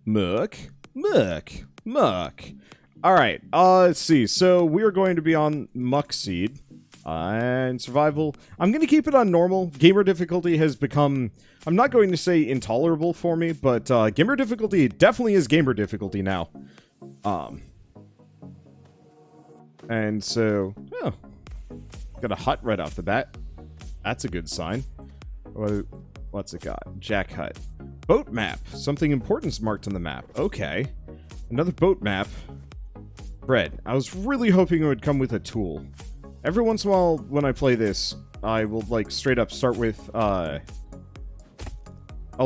Muck. Alright, let's see. So, we are going to be on Muck Seed. And survival. I'm going to keep it on normal. Gamer difficulty has become, I'm not going to say intolerable for me, but gamer difficulty definitely is gamer difficulty now. And so, oh, got a hut right off the bat. That's a good sign. What's it got? Jack hut. Boat map. Something important's marked on the map. Okay. Another boat map. Bread. I was really hoping it would come with a tool. Every once in a while, when I play this, I will, like, straight up start with, I'll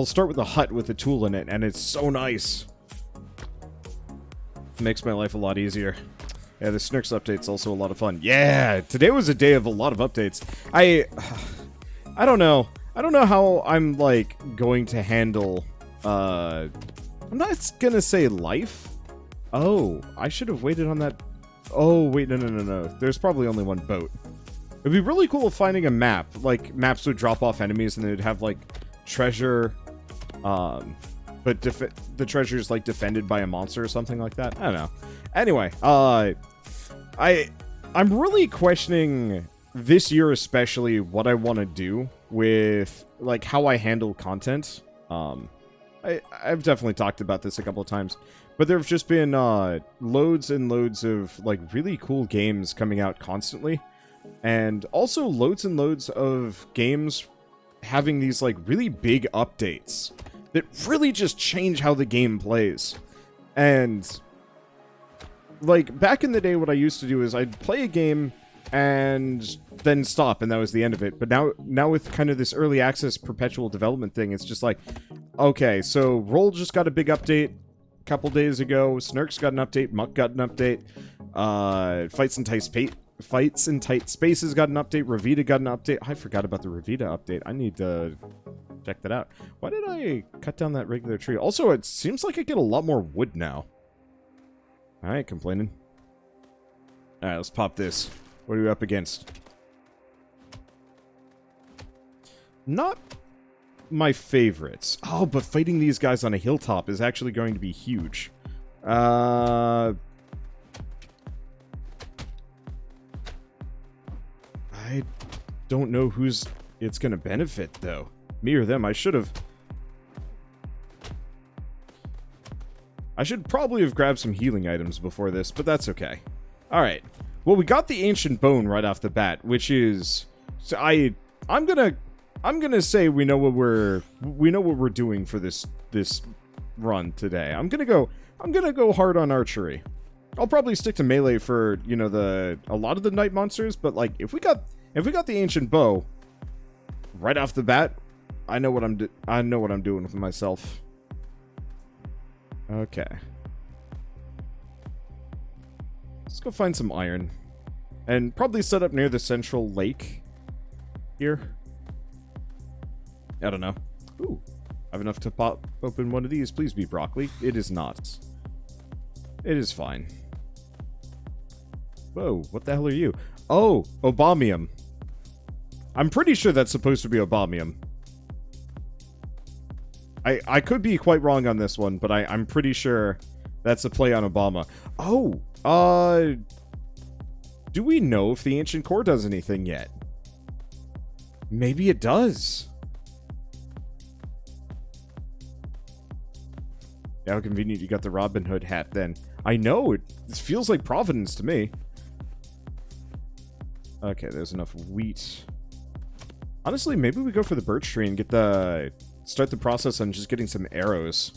start with a hut with a tool in it, and it's so nice. It makes my life a lot easier. Yeah, the Snurks update's also a lot of fun. Yeah, today was a day of a lot of updates. I don't know. I don't know how I'm, like, going to handle, I'm not gonna say life. Oh, I should have waited on that. Oh, wait, no. There's probably only one boat. It'd be really cool if finding a map. Like, maps would drop off enemies and they'd have, like, treasure, but the treasure's, like, defended by a monster or something like that. I don't know. Anyway, I'm really questioning this year especially what I want to do with, like, how I handle content. I've definitely talked about this a couple of times. But there have just been loads and loads of, like, really cool games coming out constantly. And also loads and loads of games having these, like, really big updates that really just change how the game plays. And, like, back in the day, what I used to do is I'd play a game and then stop, and that was the end of it. But now with kind of this early access perpetual development thing, it's just like, okay, so Roll just got a big update couple days ago. Snurks got an update. Muck got an update. Fights in Tight Spaces got an update. Ravita got an update. I forgot about the Ravita update. I need to check that out. Why did I cut down that regular tree? Also, it seems like I get a lot more wood now. Alright, complaining. Alright, let's pop this. What are we up against? Not my favorites. Oh, but fighting these guys on a hilltop is actually going to be huge. I don't know who's it's going to benefit, though. Me or them. I should probably have grabbed some healing items before this, but that's okay. Alright. Well, we got the Ancient Bone right off the bat, which is... So I'm gonna say we know what we're doing for this run today. I'm gonna go hard on archery. I'll probably stick to melee for, you know, a lot of the night monsters, but like if we got the Ancient Bow right off the bat, I know what I'm doing with myself. Okay. Let's go find some iron. And probably set up near the central lake here. I don't know. Ooh. I have enough to pop open one of these. Please be broccoli. It is not. It is fine. Whoa, what the hell are you? Oh, Obamium. I'm pretty sure that's supposed to be Obamium. I could be quite wrong on this one, but I'm pretty sure that's a play on Obama. Oh, do we know if the Ancient Core does anything yet? Maybe it does. How convenient you got the Robin Hood hat then. I know, this feels like Providence to me. Okay, there's enough wheat. Honestly, maybe we go for the birch tree and start the process on just getting some arrows.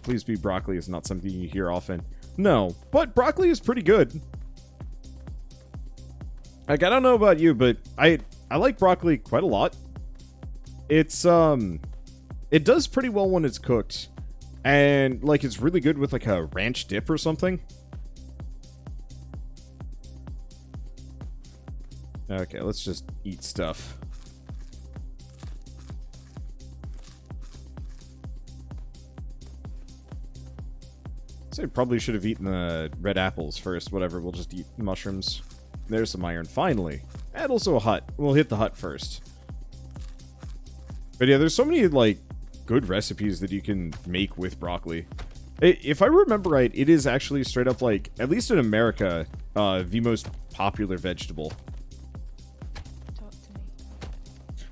Please be broccoli is not something you hear often. No, but broccoli is pretty good. Like, I don't know about you, but I like broccoli quite a lot. It's, it does pretty well when it's cooked. And, like, it's really good with, like, a ranch dip or something. Okay, let's just eat stuff. So I probably should have eaten the red apples first. Whatever, we'll just eat mushrooms. There's some iron, finally. And also a hut. We'll hit the hut first. But yeah, there's so many, like, good recipes that you can make with broccoli. If I remember right, it is actually straight up, like, at least in America, the most popular vegetable. Talk to me.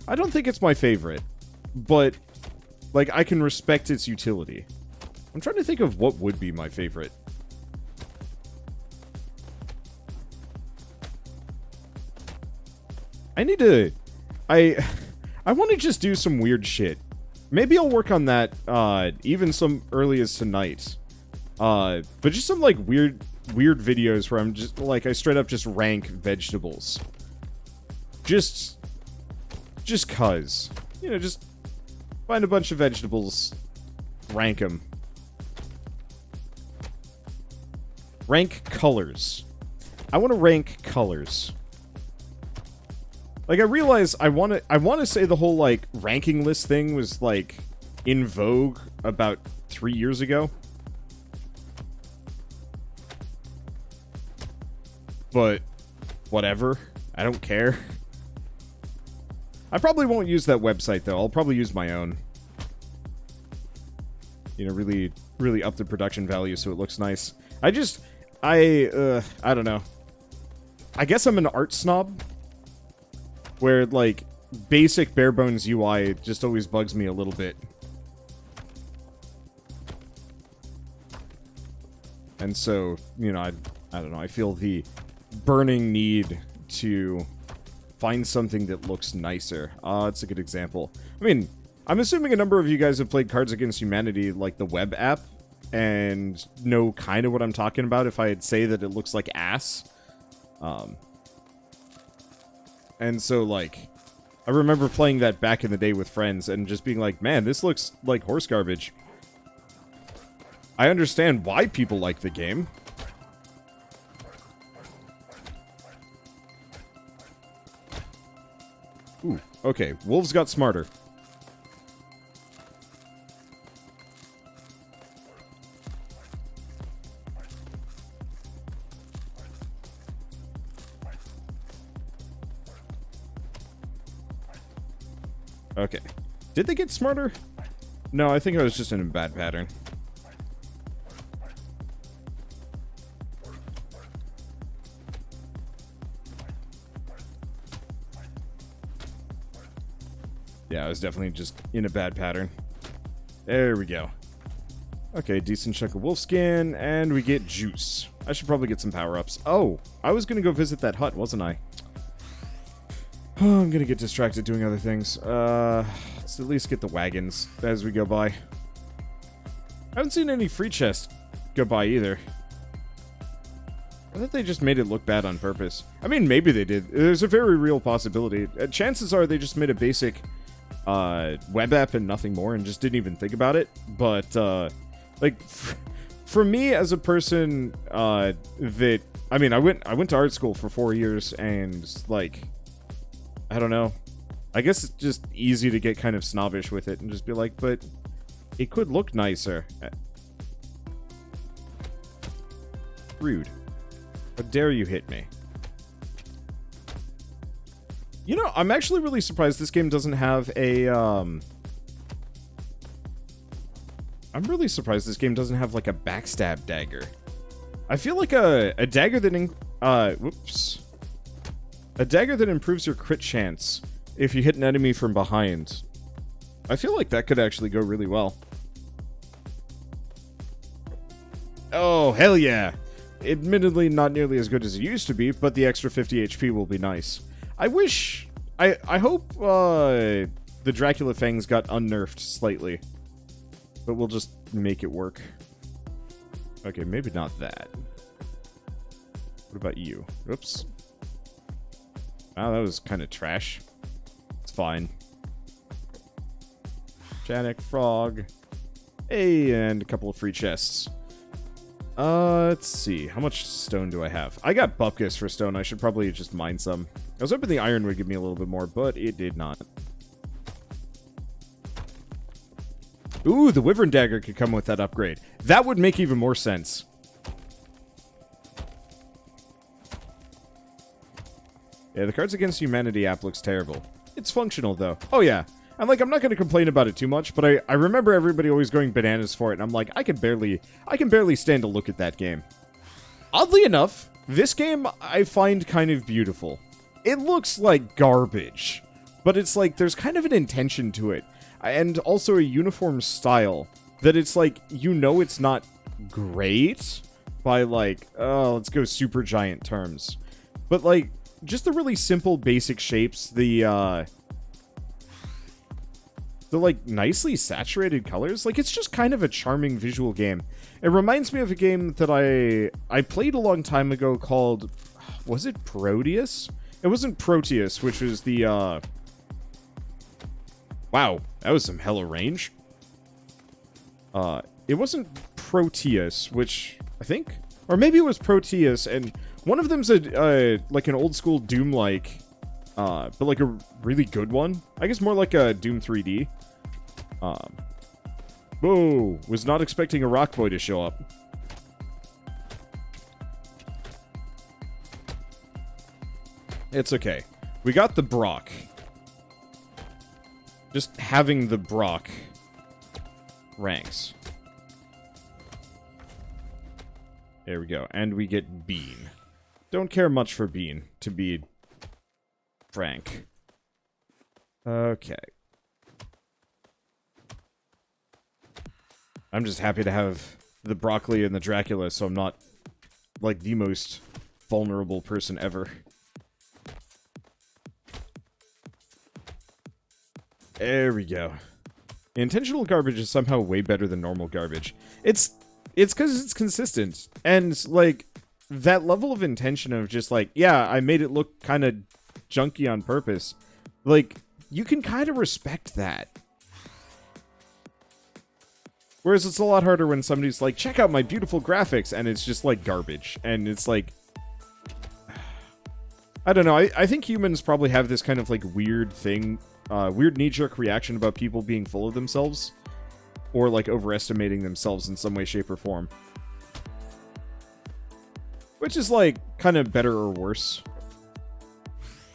I don't think it's my favorite, but, like, I can respect its utility. I'm trying to think of what would be my favorite. I need to... I want to just do some weird shit. Maybe I'll work on that, even some early as tonight. But just some, like, weird videos where I'm just, like, I straight up just rank vegetables. Just cuz. You know, just find a bunch of vegetables, rank them. Rank colors. I want to rank colors. Like, I realize I want to say the whole, like, ranking list thing was, like, in vogue about 3 years ago. But, whatever. I don't care. I probably won't use that website, though. I'll probably use my own. You know, really up the production value so it looks nice. I don't know. I guess I'm an art snob. Where, like, basic bare-bones UI just always bugs me a little bit. And so, you know, I don't know, I feel the burning need to find something that looks nicer. It's a good example. I mean, I'm assuming a number of you guys have played Cards Against Humanity, like the web app, and know kind of what I'm talking about if I'd say that it looks like ass. And so, like, I remember playing that back in the day with friends and just being like, man, this looks like horse garbage. I understand why people like the game. Ooh, okay. Wolves got smarter. Okay. Did they get smarter? No, I think I was just in a bad pattern. Yeah, I was definitely just in a bad pattern. There we go. Okay, decent chunk of wolf skin, and we get juice. I should probably get some power-ups. Oh, I was gonna go visit that hut, wasn't I? Oh, I'm gonna get distracted doing other things. Let's at least get the wagons as we go by. I haven't seen any free chests go by either. I thought they just made it look bad on purpose. I mean, maybe they did. There's a very real possibility. Chances are they just made a basic web app and nothing more and just didn't even think about it. But, like, for me as a person that... I mean, I went to art school for 4 years and, like... I don't know. I guess it's just easy to get kind of snobbish with it and just be like, but it could look nicer. Rude. How dare you hit me? You know, I'm actually really surprised this game doesn't have a, I'm really surprised this game doesn't have, like, a backstab dagger. I feel like a dagger that, whoops. A dagger that improves your crit chance if you hit an enemy from behind. I feel like that could actually go really well. Oh, hell yeah. Admittedly, not nearly as good as it used to be, but the extra 50 HP will be nice. I hope, the Dracula Fangs got unnerfed slightly. But we'll just make it work. Okay, maybe not that. What about you? Oops. Oh, that was kind of trash. It's fine. Janek Frog. Hey, and a couple of free chests. Let's see. How much stone do I have? I got Bupkis for stone. I should probably just mine some. I was hoping the iron would give me a little bit more, but it did not. Ooh, the Wyvern Dagger could come with that upgrade. That would make even more sense. Yeah, the Cards Against Humanity app looks terrible. It's functional, though. Oh, yeah. And, like, I'm not going to complain about it too much, but I remember everybody always going bananas for it, and I'm like, I can barely stand to look at that game. Oddly enough, this game I find kind of beautiful. It looks like garbage, but it's like, there's kind of an intention to it, and also a uniform style, that it's like, you know it's not great by, like, oh, let's go super giant terms. But, like, just the really simple basic shapes, the like, nicely saturated colors. Like, it's just kind of a charming visual game. It reminds me of a game that I played a long time ago called... Was it Proteus? It wasn't Proteus, which was the, Wow, that was some hella range. It wasn't Proteus, which I think... Or maybe it was Proteus, and one of them's like an old-school Doom-like, but like a really good one. I guess more like a Doom 3D. Whoa, was not expecting a rock boy to show up. It's okay. We got the Brock. Just having the Brock ranks. There we go. And we get Bean. Don't care much for Bean, to be frank. Okay. I'm just happy to have the broccoli and the Dracula, so I'm not, like, the most vulnerable person ever. There we go. Intentional garbage is somehow way better than normal garbage. It's because it's consistent. And, like, that level of intention of just, like, yeah, I made it look kind of junky on purpose. Like, you can kind of respect that. Whereas it's a lot harder when somebody's like, check out my beautiful graphics, and it's just, like, garbage. And it's like... I don't know, I think humans probably have this kind of, like, weird thing, weird knee-jerk reaction about people being full of themselves. Or, like, overestimating themselves in some way, shape, or form. Which is, like, kind of better or worse.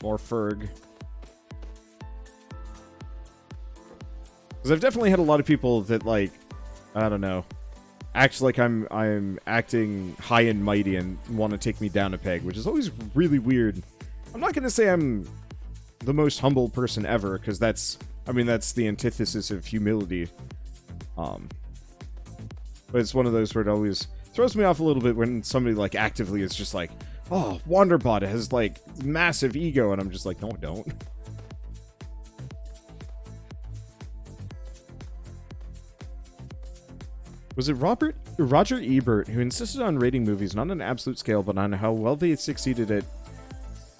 More Ferg. Because I've definitely had a lot of people that, like, I don't know, act like I'm acting high and mighty and want to take me down a peg, which is always really weird. I'm not going to say I'm the most humble person ever, because that's the antithesis of humility. But it's one of those where it always throws me off a little bit when somebody, like, actively is just like, oh, Wanderbot has, like, massive ego, and I'm just like, no, I don't. Was it Roger Ebert who insisted on rating movies not on an absolute scale, but on how well they succeeded at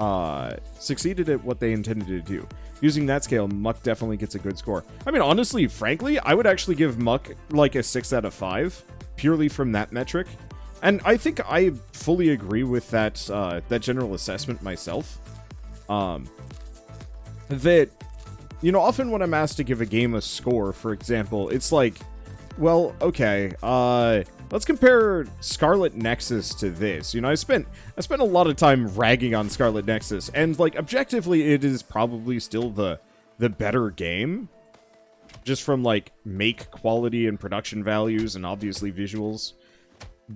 what they intended to do? Using that scale, Muck definitely gets a good score. I mean, honestly, frankly, I would actually give Muck, like, a 6 out of 5, purely from that metric. And I think I fully agree with that, that general assessment myself. That, you know, often when I'm asked to give a game a score, for example, it's like, well, okay, let's compare Scarlet Nexus to this. You know, I spent a lot of time ragging on Scarlet Nexus, and, like, objectively, it is probably still the better game. Just from, like, make quality and production values, and obviously visuals.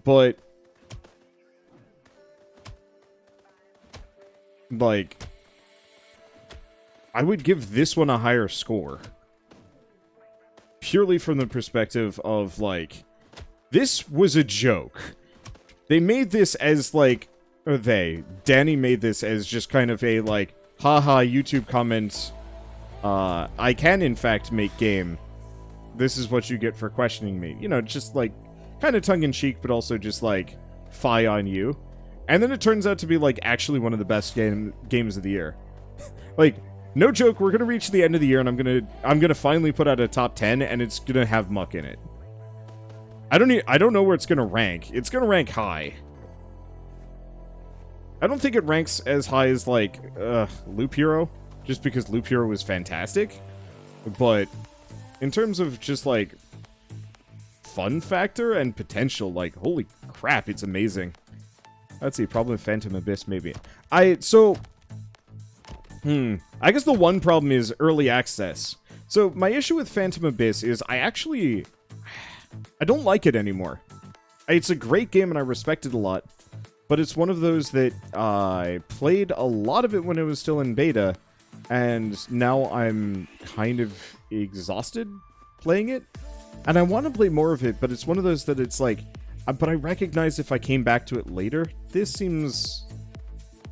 But, like, I would give this one a higher score. Purely from the perspective of, like, this was a joke. They made this as, like, Danny made this as just kind of a, like, haha, YouTube comment, I can, in fact, make game. This is what you get for questioning me. You know, just, like, kind of tongue-in-cheek, but also just, like, fie on you. And then it turns out to be, like, actually one of the best games of the year. Like, no joke, we're gonna reach the end of the year, and I'm gonna finally put out a top 10, and it's gonna have Muck in it. I don't know where it's gonna rank. It's gonna rank high. I don't think it ranks as high as, like, Loop Hero, just because Loop Hero was fantastic. But in terms of just, like, fun factor and potential, like, holy crap, it's amazing. Let's see, probably Phantom Abyss, maybe. I guess the one problem is early access. So my issue with Phantom Abyss is I don't like it anymore. It's a great game and I respect it a lot, but it's one of those that I played a lot of it when it was still in beta, and now I'm kind of exhausted playing it, and I want to play more of it, but it's one of those that it's like, but I recognize if I came back to it later, this seems...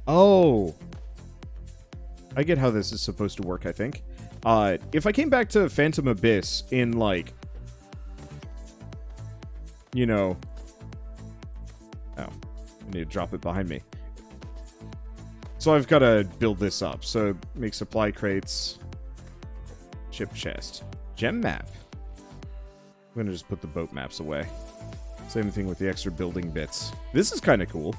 Oh. I get how this is supposed to work, I think. If I came back to Phantom Abyss in, like, you know... Oh, I need to drop it behind me. So I've got to build this up. So make supply crates, chip chest, gem map. I'm going to just put the boat maps away. Same thing with the extra building bits. This is kind of cool.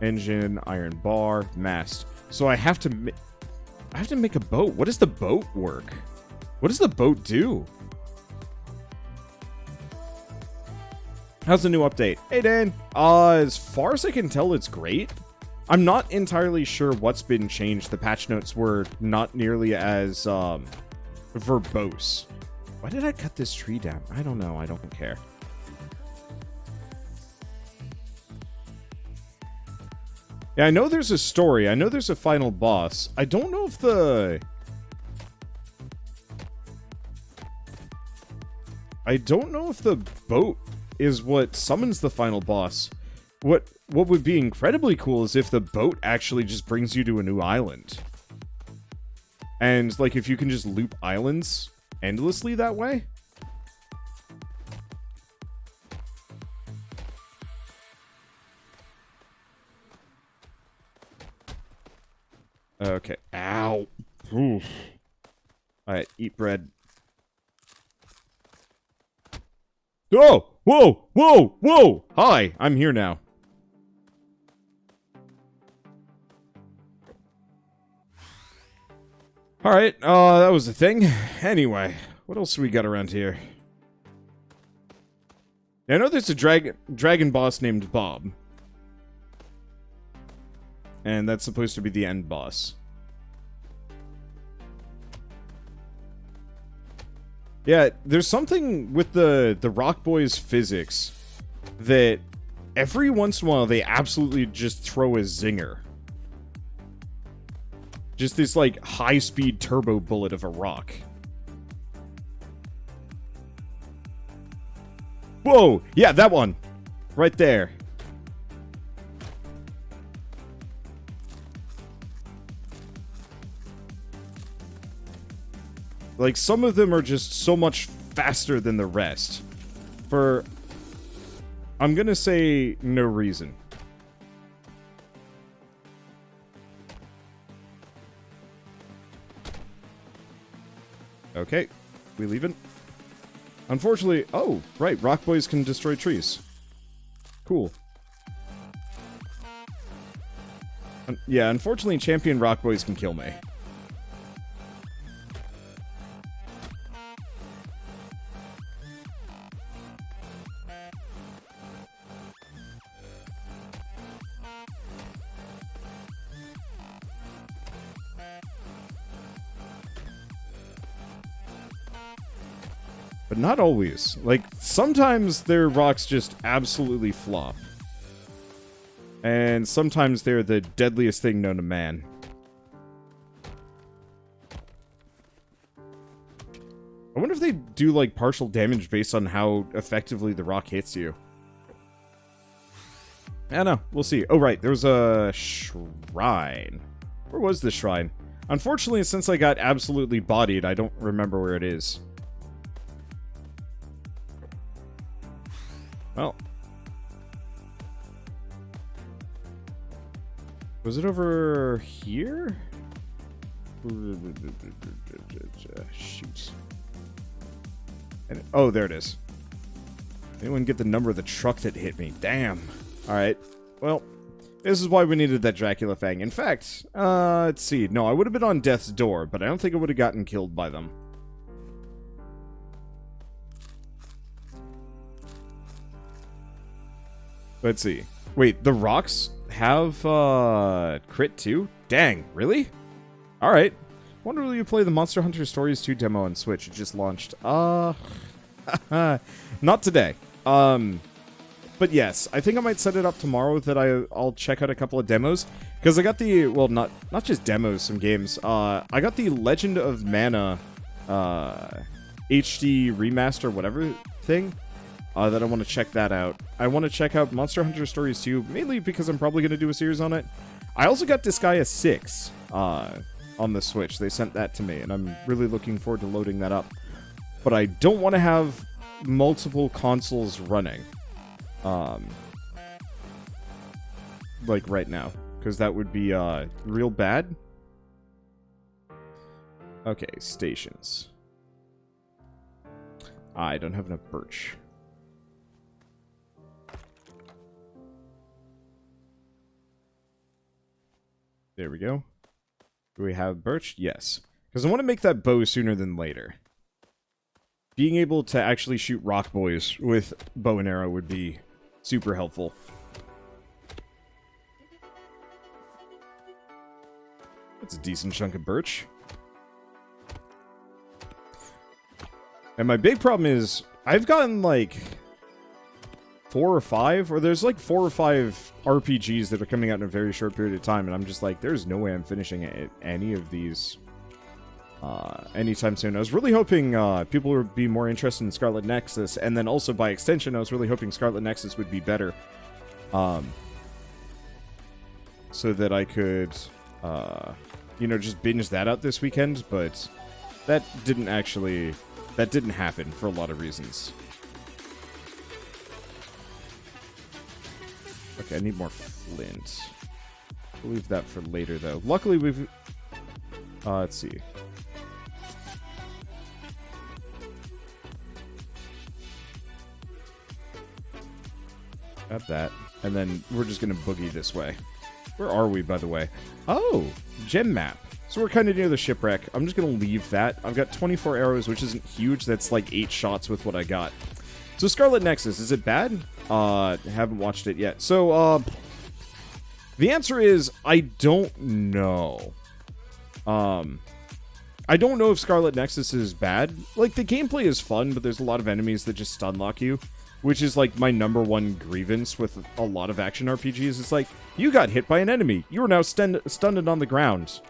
Engine, iron bar, mast. So I have to make a boat. What does the boat work? What does the boat do? How's the new update? Hey, Dan. As far as I can tell, it's great. I'm not entirely sure what's been changed. The patch notes were not nearly as verbose. Why did I cut this tree down? I don't know. I don't care. Yeah, I know there's a story. I know there's a final boss. I don't know if the... I don't know if the boat is what summons the final boss. What would be incredibly cool is if the boat actually just brings you to a new island. And, like, if you can just loop islands endlessly that way. Okay. Ow. Oof. Alright, eat bread. Oh! Whoa! Whoa! Whoa! Hi, I'm here now. Alright, that was the thing. Anyway, what else do we got around here? I know there's a dragon boss named Bob. And that's supposed to be the end boss. Yeah, there's something with the Rock Boys physics that every once in a while they absolutely just throw a zinger. Just this, like, high-speed turbo bullet of a rock. Whoa! Yeah, that one! Right there. Like, some of them are just so much faster than the rest. For... I'm gonna say no reason. Okay, we leaving? Unfortunately... Oh, right, Rock Boys can destroy trees. Cool. Yeah, unfortunately, Champion Rock Boys can kill me. But not always. Like, sometimes their rocks just absolutely flop. And sometimes they're the deadliest thing known to man. I wonder if they do, like, partial damage based on how effectively the rock hits you. I don't know. We'll see. Oh, right. There was a shrine. Where was the shrine? Unfortunately, since I got absolutely bodied, I don't remember where it is. Well. Was it over here? Shoot. And, oh, there it is. Anyone get the number of the truck that hit me? Damn. Alright. Well, this is why we needed that Dracula Fang. In fact, let's see. No, I would have been on death's door, but I don't think I would have gotten killed by them. Let's see. Wait, the rocks have crit too? Dang, really? Alright. Wonder will you play the Monster Hunter Stories 2 demo on Switch? It just launched. Not today. But yes, I think I might set it up tomorrow that I'll check out a couple of demos. Because I got the, well, not just demos, some games. I got the Legend of Mana HD remaster, whatever thing. That I want to check that out. I want to check out Monster Hunter Stories 2, mainly because I'm probably going to do a series on it. I also got Disgaea 6 on the Switch. They sent that to me, and I'm really looking forward to loading that up. But I don't want to have multiple consoles running. Like right now. Because that would be real bad. Okay, stations. I don't have enough birch. There we go. Do we have birch? Yes. Because I want to make that bow sooner than later. Being able to actually shoot rock boys with bow and arrow would be super helpful. That's a decent chunk of birch. And my big problem is, I've gotten like 4 or 5, or there's like 4 or 5 RPGs that are coming out in a very short period of time, and I'm just like, there's no way I'm finishing any of these anytime soon. I was really hoping people would be more interested in Scarlet Nexus, and then also by extension, I was really hoping Scarlet Nexus would be better, so that I could, you know, just binge that out this weekend. But that didn't happen for a lot of reasons. Okay, I need more flint. We'll leave that for later, though. Luckily, we've... let's see. Got that. And then we're just gonna boogie this way. Where are we, by the way? Oh! Gem map. So we're kind of near the shipwreck. I'm just gonna leave that. I've got 24 arrows, which isn't huge. That's like 8 shots with what I got. So Scarlet Nexus, is it bad? Haven't watched it yet. So, the answer is, I don't know. I don't know if Scarlet Nexus is bad. Like, the gameplay is fun, but there's a lot of enemies that just stun lock you, which is like my #1 grievance with a lot of action RPGs. It's like, you got hit by an enemy. You are now stunned on the ground.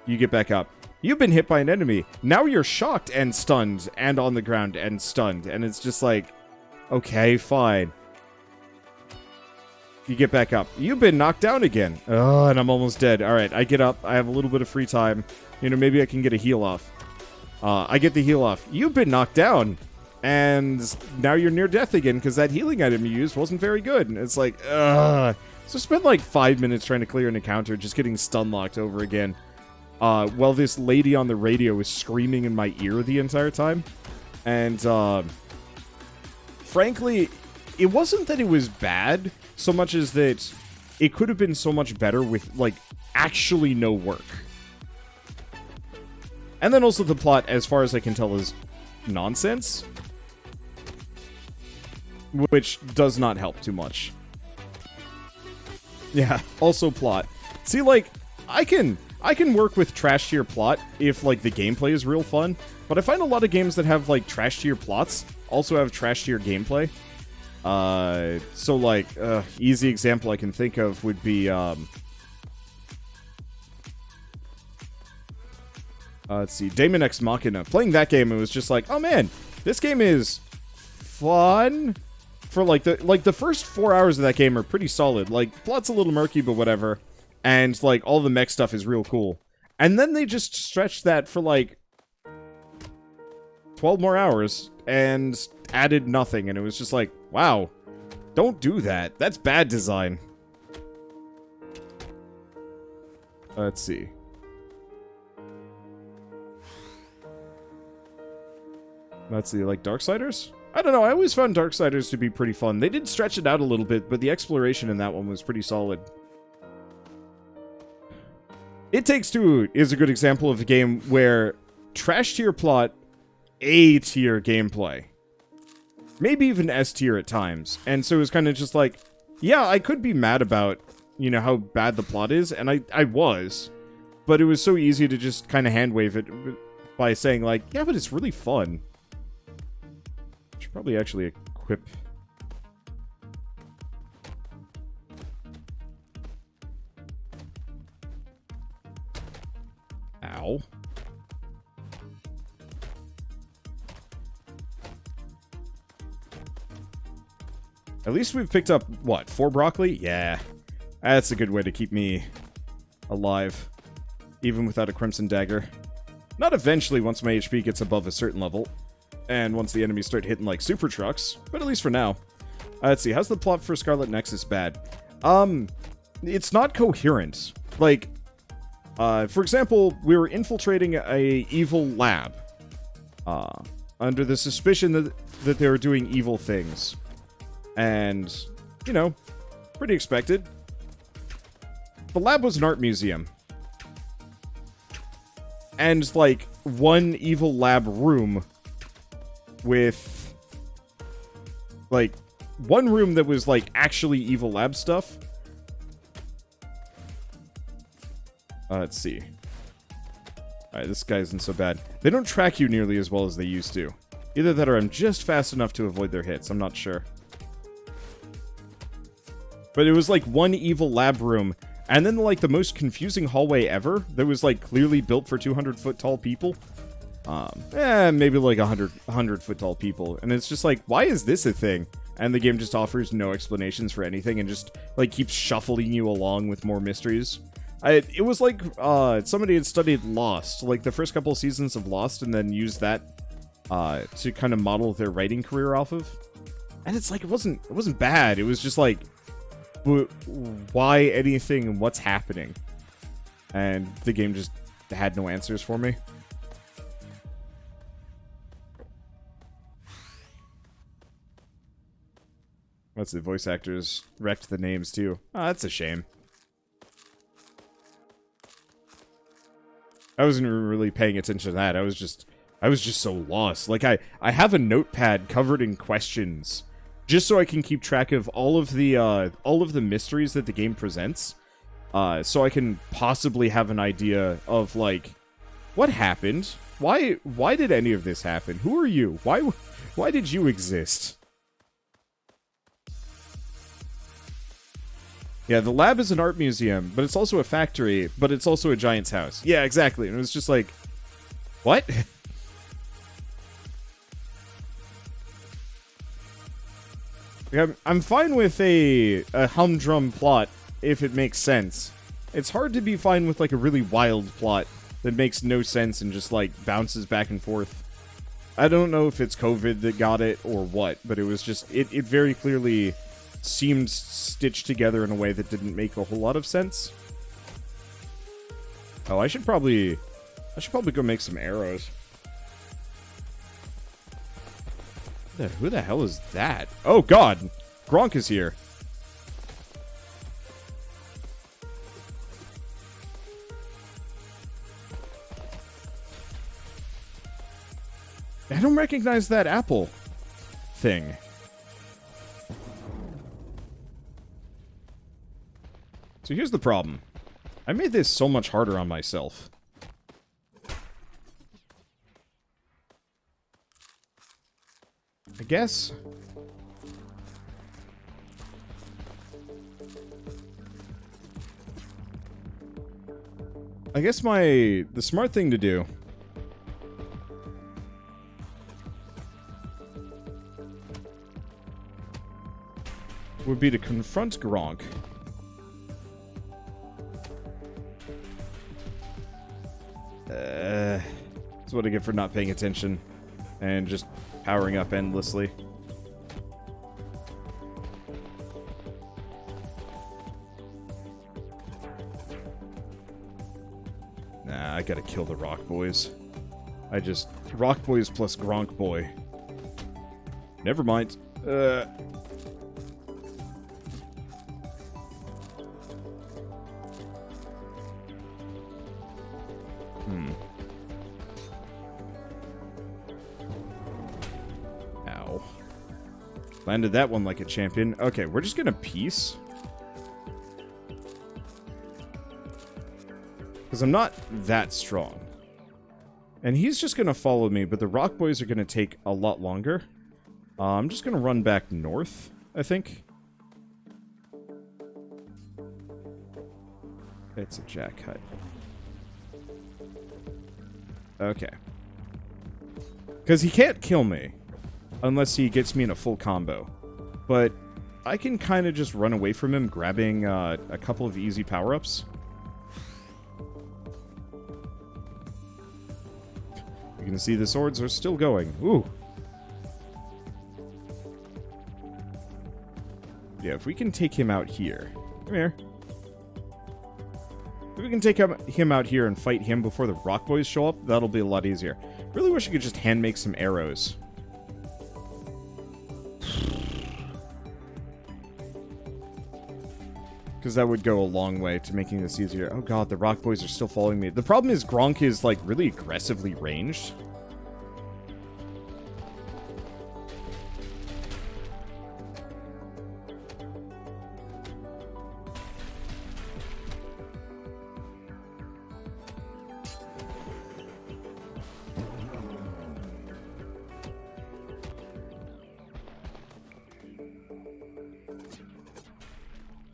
You get back up. You've been hit by an enemy. Now you're shocked and stunned and on the ground and stunned. And it's just like, okay, fine. You get back up. You've been knocked down again. Oh, and I'm almost dead. All right, I get up. I have a little bit of free time. You know, maybe I can get a heal off. I get the heal off. You've been knocked down. And now you're near death again because that healing item you used wasn't very good. And it's like, ugh. So I spent like 5 minutes trying to clear an encounter, just getting stun locked over again. While this lady on the radio was screaming in my ear the entire time. And, frankly, it wasn't that it was bad, so much as that it could have been so much better with, like, actually no work. And then also the plot, as far as I can tell, is nonsense. Which does not help too much. Yeah, also plot. See, like, I can work with trash tier plot if, like, the gameplay is real fun, but I find a lot of games that have, like, trash tier plots also have trash tier gameplay. So, like, easy example I can think of would be, let's see, Daemon X Machina. Playing that game, it was just like, oh man, this game is fun. For, like, the first 4 hours of that game are pretty solid. Like, plot's a little murky, but whatever. And, like, all the mech stuff is real cool. And then they just stretched that for, like, 12 more hours and added nothing. And it was just like, wow, don't do that. That's bad design. Let's see. Let's see, like, Darksiders? I don't know, I always found Darksiders to be pretty fun. They did stretch it out a little bit, but the exploration in that one was pretty solid. It Takes Two is a good example of a game where trash tier plot, A tier gameplay. Maybe even S tier at times. And so it was kind of just like, yeah, I could be mad about, you know, how bad the plot is, and I was. But it was so easy to just kind of hand wave it by saying, like, yeah, but it's really fun. I should probably actually equip... Ow. At least we've picked up, what, 4 broccoli? Yeah. That's a good way to keep me alive. Even without a Crimson Dagger. Not eventually once my HP gets above a certain level. And once the enemies start hitting like super trucks. But at least for now. Let's see, how's the plot for Scarlet Nexus bad? It's not coherent. Like, for example, we were infiltrating a evil lab. Under the suspicion that they were doing evil things. And, you know, pretty expected. The lab was an art museum. And, like, one evil lab room with, like, one room that was, like, actually evil lab stuff. Let's see. Alright, this guy isn't so bad. They don't track you nearly as well as they used to. Either that or I'm just fast enough to avoid their hits. I'm not sure. But it was, like, one evil lab room. And then, like, the most confusing hallway ever that was, like, clearly built for 200-foot tall people. Maybe, like, 100-foot tall people. And it's just like, why is this a thing? And the game just offers no explanations for anything and just, like, keeps shuffling you along with more mysteries. It was like, somebody had studied Lost, like, the first couple seasons of Lost, and then used that, to kind of model their writing career off of. And it's like, it wasn't bad. It was just like, why anything and what's happening? And the game just had no answers for me. What's the voice actors wrecked the names too? Oh, that's a shame. I wasn't really paying attention to that. I was just so lost. Like I have a notepad covered in questions. Just so I can keep track of all of the mysteries that the game presents, so I can possibly have an idea of like, what happened? Why did any of this happen? Who are you? Why did you exist? Yeah, the lab is an art museum, but it's also a factory, but it's also a giant's house. Yeah, exactly. And it was just like, what? I'm fine with a humdrum plot if it makes sense. It's hard to be fine with like a really wild plot that makes no sense and just like bounces back and forth. I don't know if it's COVID that got it or what, but it was just, it very clearly seemed stitched together in a way that didn't make a whole lot of sense. Oh, I should probably go make some arrows. Who the hell is that? Oh, God! Gronk is here. I don't recognize that apple thing. So here's the problem. I made this so much harder on myself. I guess. The smart thing to do would be to confront Gronk. That's what I get for not paying attention and just powering up endlessly. Nah, I gotta kill the Rock Boys. Rock Boys plus Gronk Boy. Never mind. Ow. Landed that one like a champion. Okay, we're just gonna peace. Because I'm not that strong. And he's just going to follow me, but the rock boys are going to take a lot longer. I'm just going to run back north, I think. It's a jack hut. Okay. Because he can't kill me unless he gets me in a full combo. But I can kind of just run away from him, grabbing a couple of easy power-ups. You can see the swords are still going. Ooh. Yeah, if we can take him out here. Come here. If we can take him out here and fight him before the rock boys show up, that'll be a lot easier. Really wish I could just hand make some arrows. Because that would go a long way to making this easier. Oh god, the rock boys are still following me. The problem is Gronk is, like, really aggressively ranged.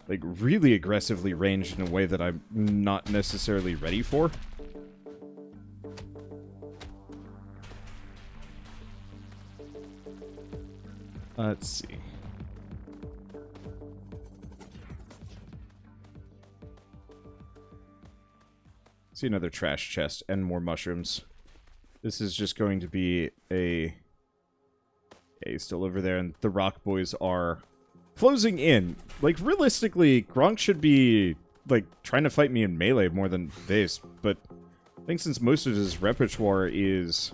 Like, really aggressively ranged in a way that I'm not necessarily ready for. Let's see. See another trash chest and more mushrooms. This is just going to be a... Okay, he's still over there, and the rock boys are... closing in. Like, realistically, Gronk should be, like, trying to fight me in melee more than this, but I think since most of his repertoire is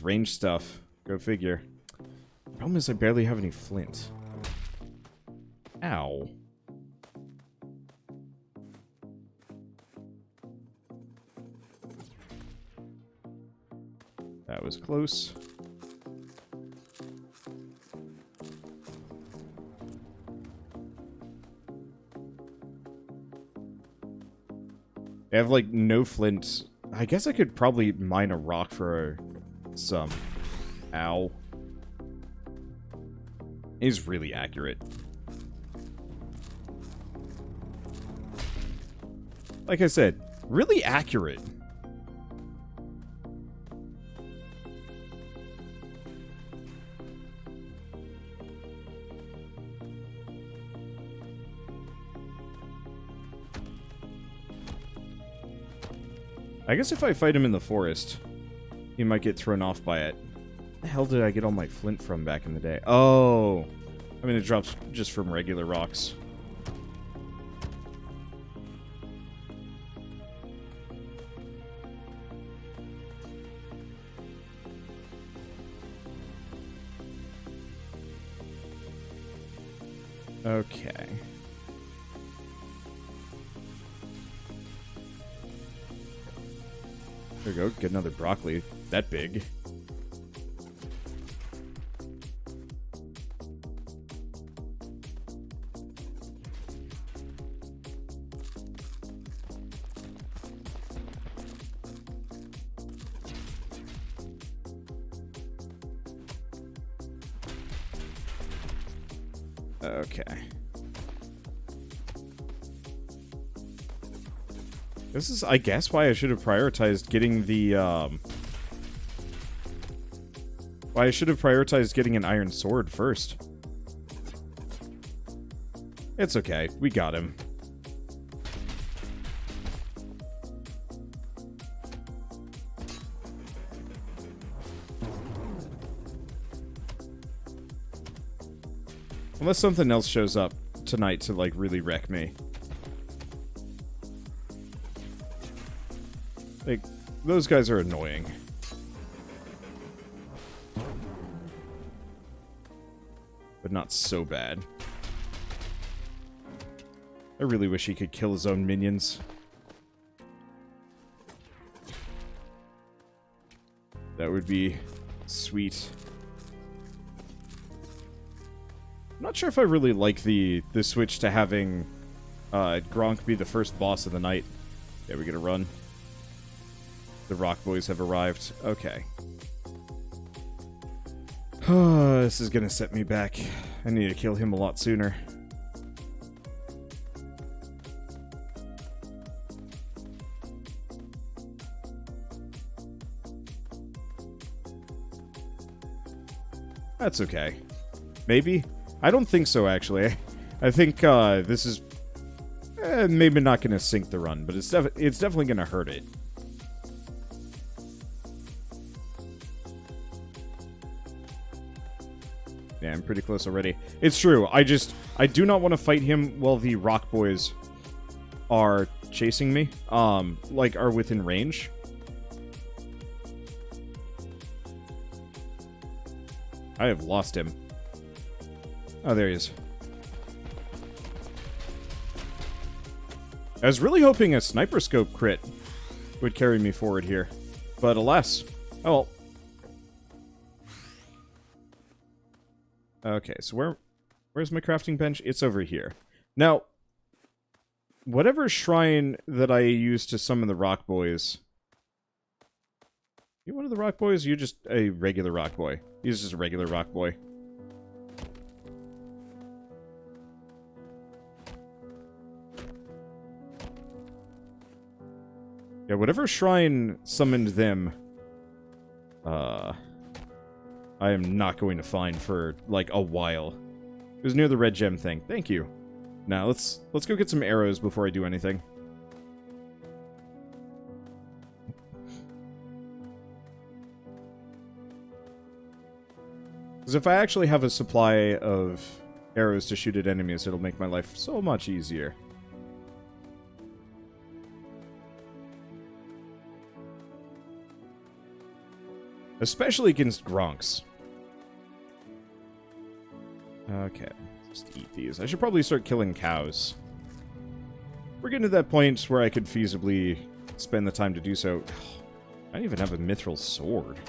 range stuff, go figure. The problem is I barely have any flint. Ow. That was close. I have, like, no flint. I guess I could probably mine a rock for some. Ow. He's really accurate. Like I said, really accurate. I guess if I fight him in the forest, he might get thrown off by it. Where the hell did I get all my flint from back in the day? Oh! I mean, it drops just from regular rocks. Okay. There we go, get another broccoli. That big. Okay. This is, I guess, why I should have prioritized getting the, why I should have prioritized getting an iron sword first. It's okay. We got him. Unless something else shows up tonight to, like, really wreck me. Like, those guys are annoying. But not so bad. I really wish he could kill his own minions. That would be sweet. I'm not sure if I really like the switch to having Gronk be the first boss of the night. Yeah, we gotta run. The rock boys have arrived. Okay. This is gonna set me back. I need to kill him a lot sooner. That's okay. Maybe? I don't think so, actually. I think this is maybe not going to sink the run, but it's definitely going to hurt it. Yeah, I'm pretty close already. It's true. I do not want to fight him while the rock boys are chasing me. Like, are within range. I have lost him. Oh, there he is. I was really hoping a sniper scope crit would carry me forward here. But alas. Oh well. Okay, so where's my crafting bench? It's over here. Now, whatever shrine that I use to summon the rock boys... You one of the rock boys, or you're just a regular rock boy? He's just a regular rock boy. Yeah, whatever shrine summoned them, I am not going to find for, like, a while. It was near the red gem thing. Thank you. Now, let's go get some arrows before I do anything. Because if I actually have a supply of arrows to shoot at enemies, it'll make my life so much easier. Especially against Gronks. Okay, just eat these. I should probably start killing cows. We're getting to that point where I could feasibly spend the time to do so. I don't even have a mithril sword.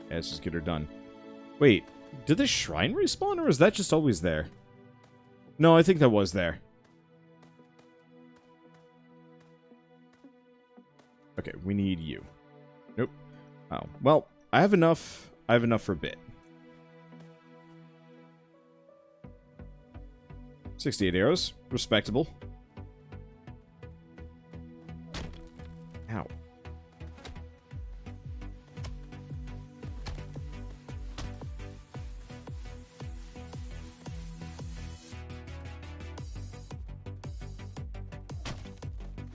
Yeah, let's just get her done. Wait, did the shrine respawn, or is that just always there? No, I think that was there. Okay, we need you. Nope. Oh, well, I have enough. I have enough for a bit. 68 arrows. Respectable. Ow.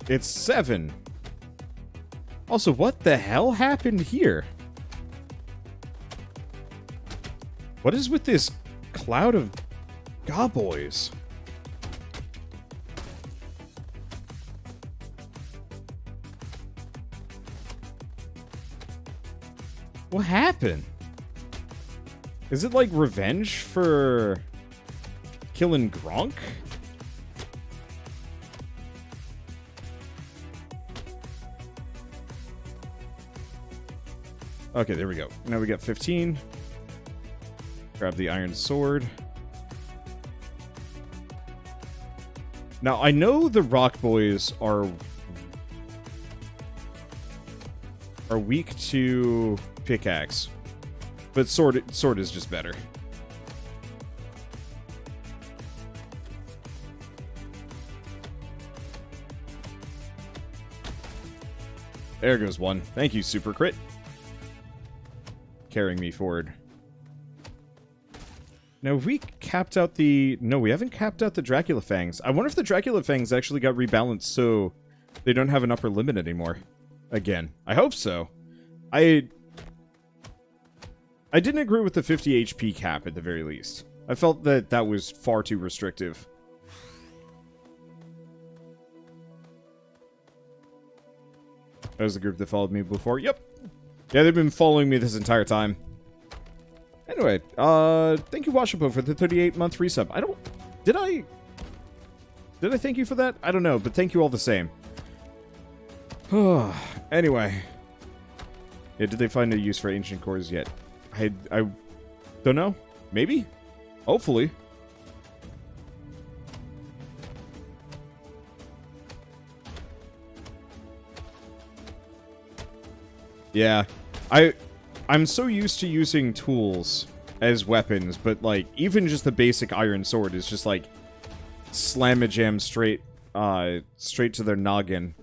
It's 7. Also, what the hell happened here? What is with this cloud of gobboys? What happened? Is it like revenge for killing Gronk? Okay, there we go. Now we got 15. Grab the iron sword. Now, I know the rock boys are weak to pickaxe, but sword is just better. There goes one. Thank you, Super Crit. Carrying me forward. Now, have we capped out the... No, we haven't capped out the Dracula Fangs. I wonder if the Dracula Fangs actually got rebalanced so they don't have an upper limit anymore. Again. I hope so. I didn't agree with the 50 HP cap at the very least. I felt that that was far too restrictive. That was the group that followed me before. Yep. Yeah, they've been following me this entire time. Anyway, thank you, Washapo, for the 38-month resub. I don't... Did I thank you for that? I don't know, but thank you all the same. Anyway. Yeah, did they find a use for ancient cores yet? I don't know. Maybe? Hopefully. Yeah. I'm so used to using tools as weapons, but, like, even just the basic iron sword is just, like, slam-a-jam straight to their noggin.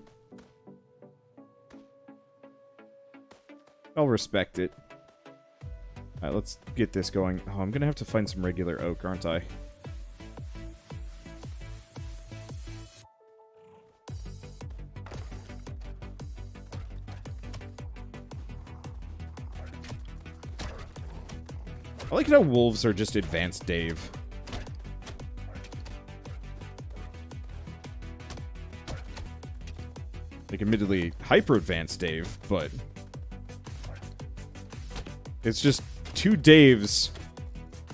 I'll respect it. Alright, let's get this going. Oh, I'm gonna have to find some regular oak, aren't I? I like how wolves are just advanced Dave. Like, admittedly, hyper-advanced Dave, but... it's just 2 Daves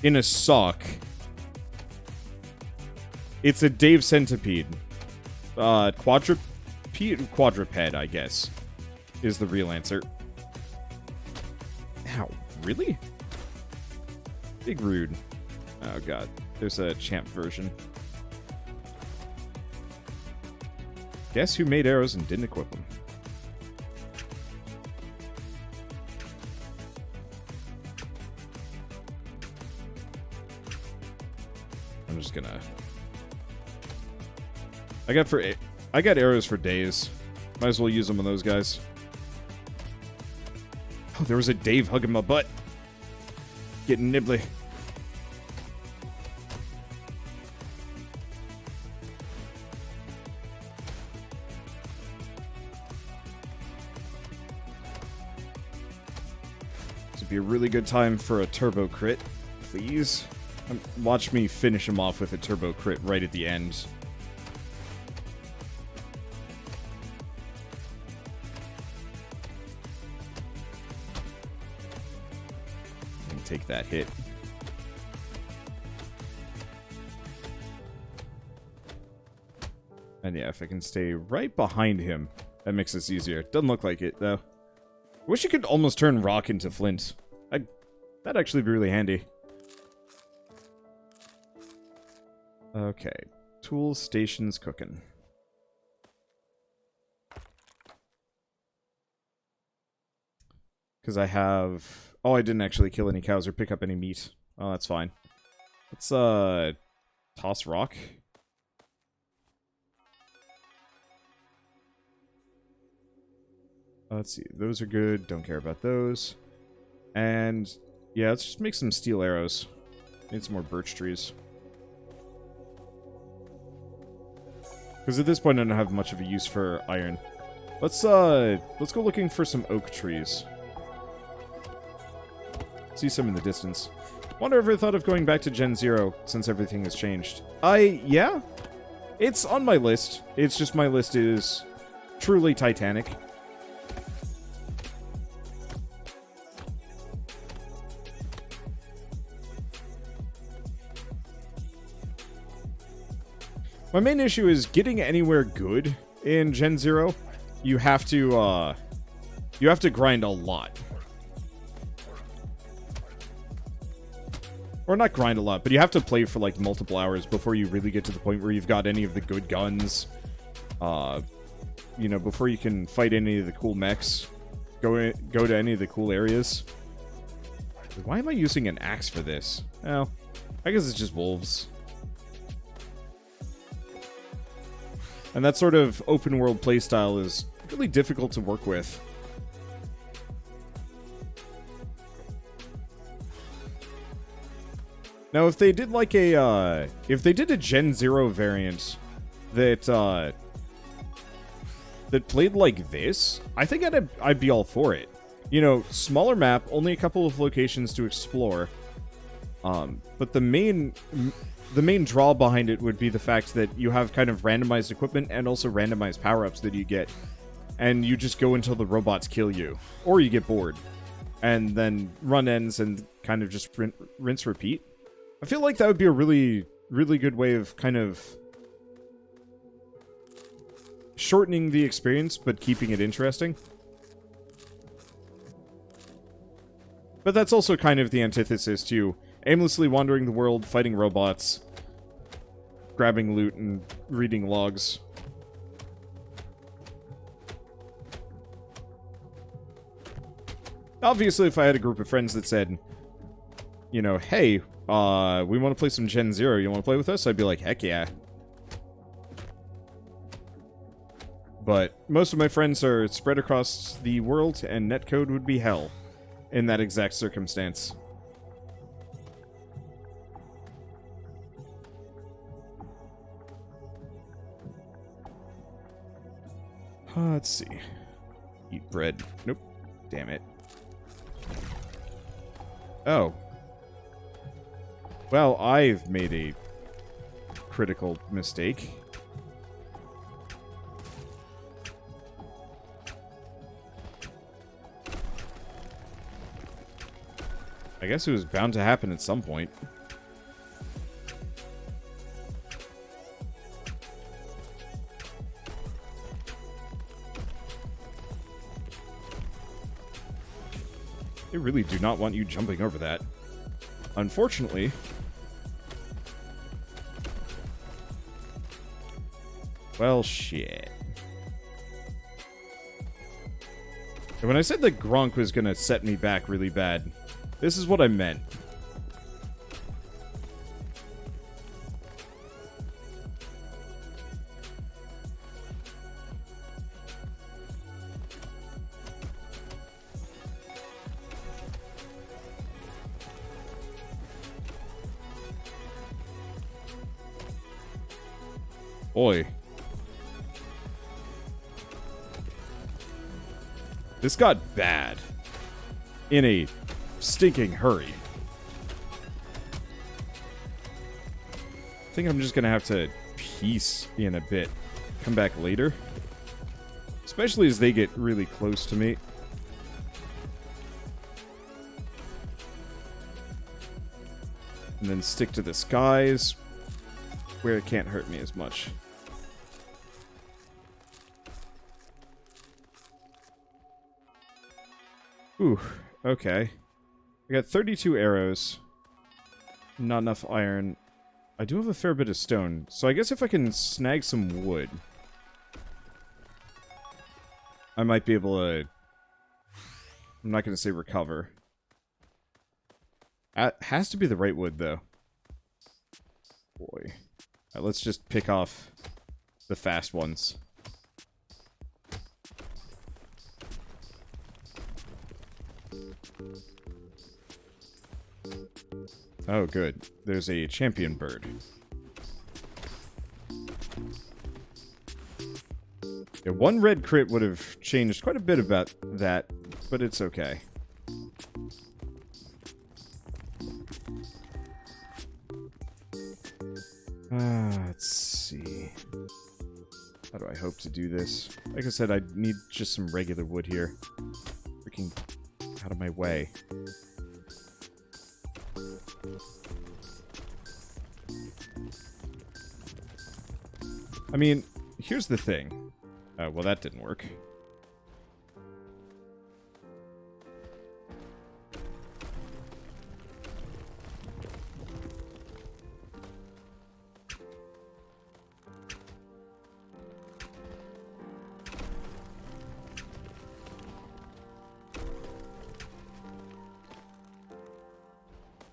in a sock. It's a Dave centipede. Quadruped, I guess, is the real answer. Ow, really? Big rude. Oh god, there's a champ version. Guess who made arrows and didn't equip them? I'm just gonna... I got arrows for days. Might as well use them on those guys. Oh, there was a Dave hugging my butt. Getting nibbly. This would be a really good time for a turbo crit. Please. Watch me finish him off with a turbo crit right at the end. Take that hit. And yeah, if I can stay right behind him, that makes this easier. Doesn't look like it, though. I wish you could almost turn rock into flint. That'd actually be really handy. Okay. Tools, stations, cooking. Because I have... oh, I didn't actually kill any cows or pick up any meat. Oh, that's fine. Let's, toss rock. Let's see. Those are good. Don't care about those. And, yeah, let's just make some steel arrows. Need some more birch trees. Because at this point, I don't have much of a use for iron. Let's go looking for some oak trees. See some in the distance. Wonder if I thought of going back to Gen 0 since everything has changed. Yeah. It's on my list. It's just my list is truly titanic. My main issue is getting anywhere good in Gen 0. You have to grind a lot. Or not grind a lot, but you have to play for, like, multiple hours before you really get to the point where you've got any of the good guns. You know, before you can fight any of the cool mechs. Go to any of the cool areas. Why am I using an axe for this? Well, I guess it's just wolves. And that sort of open-world playstyle is really difficult to work with. Now, if they did like a, if they did a Gen 0 variant that, that played like this, I think I'd be all for it. You know, smaller map, only a couple of locations to explore. But the main draw behind it would be the fact that you have kind of randomized equipment and also randomized power-ups that you get. And you just go until the robots kill you. Or you get bored. And then run ends and kind of just rinse, repeat. I feel like that would be a really, really good way of kind of shortening the experience, but keeping it interesting. But that's also kind of the antithesis to aimlessly wandering the world, fighting robots, grabbing loot, and reading logs. Obviously, if I had a group of friends that said, you know, hey, we want to play some Gen Zero, you want to play with us? I'd be like, heck yeah. But most of my friends are spread across the world, and netcode would be hell in that exact circumstance. Let's see. Eat bread. Nope. Damn it. Oh. Well, I've made a critical mistake. I guess it was bound to happen at some point. They really do not want you jumping over that. Unfortunately... Well, shit. And when I said that Gronk was gonna set me back really bad, this is what I meant. Boy. This got bad. In a stinking hurry. I think I'm just gonna have to peace in a bit. Come back later. Especially as they get really close to me. And then stick to the skies, where it can't hurt me as much. Ooh, okay. I got 32 arrows. Not enough iron. I do have a fair bit of stone, so I guess if I can snag some wood, I might be able to... I'm not going to say recover. Has to be the right wood, though. Boy. Alright, let's just pick off the fast ones. Oh, good. There's a champion bird. Yeah, one red crit would have changed quite a bit about that, but it's okay. Let's see. How do I hope to do this? Like I said, I need just some regular wood here. Freaking out of my way. I mean, here's the thing. Well, that didn't work.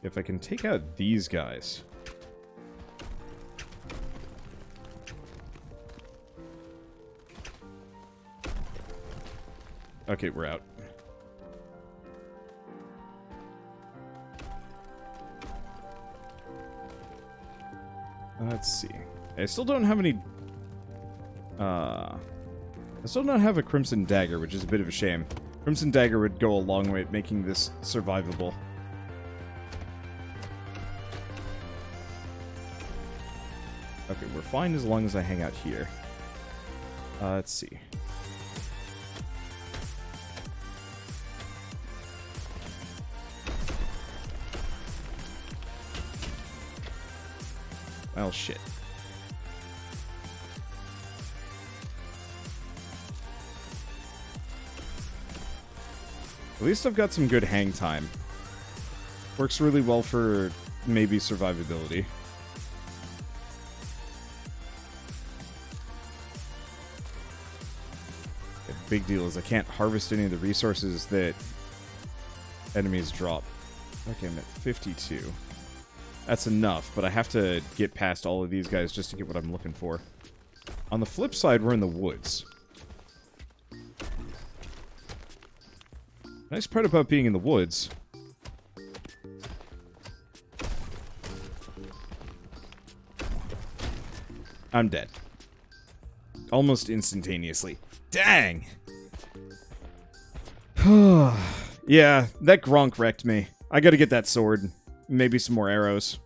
If I can take out these guys. Okay, we're out. Let's see. I still don't have any... I still don't have a Crimson Dagger, which is a bit of a shame. Crimson Dagger would go a long way at making this survivable. Okay, we're fine as long as I hang out here. Let's see. Well, shit. At least I've got some good hang time. Works really well for maybe survivability. The big deal is I can't harvest any of the resources that enemies drop. Okay, I'm at 52. That's enough, but I have to get past all of these guys just to get what I'm looking for. On the flip side, we're in the woods. Nice part about being in the woods. I'm dead. Almost instantaneously. Dang! Yeah, that Gronk wrecked me. I gotta get that sword. Maybe some more arrows.